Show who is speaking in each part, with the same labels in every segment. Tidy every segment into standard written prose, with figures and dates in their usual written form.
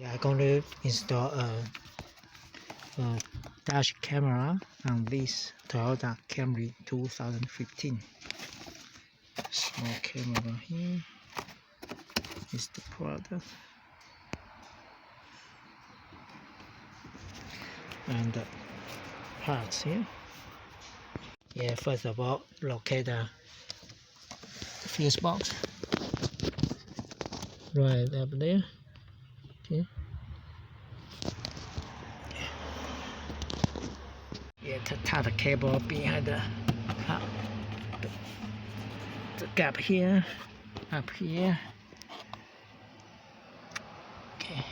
Speaker 1: I'm going to install a dash camera on this Toyota Camry 2015. Small camera here is the product, and the parts here. Yeah, first of all, locate the fuse box right up there. Okay. Yeah, to tie the cable behind the gap here, up here. Okay.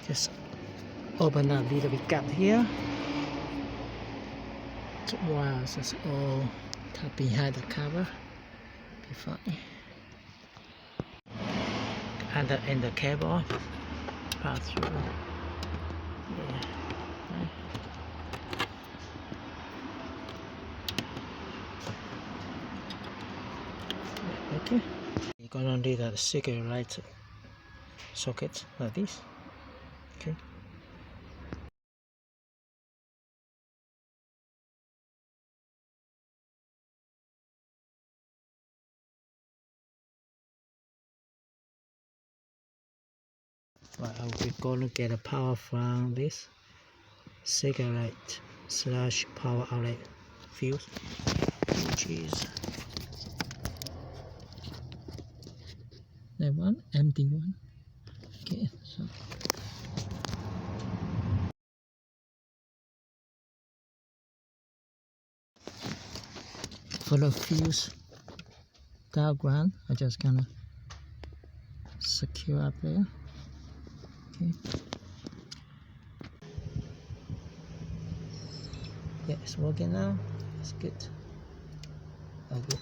Speaker 1: Just open a little bit gap here. The wires is all tucked behind the cover. Be fine. And the cable pass through. Yeah. Okay. You're gonna need a cigarette light socket like this. Okay. Right, we're gonna get a power from this cigarette / power outlet fuse, which is that one, empty one. Okay, so for the fuse diagram, I just gonna secure up there. Okay. Yeah, it's working now. It's good. Oh, good.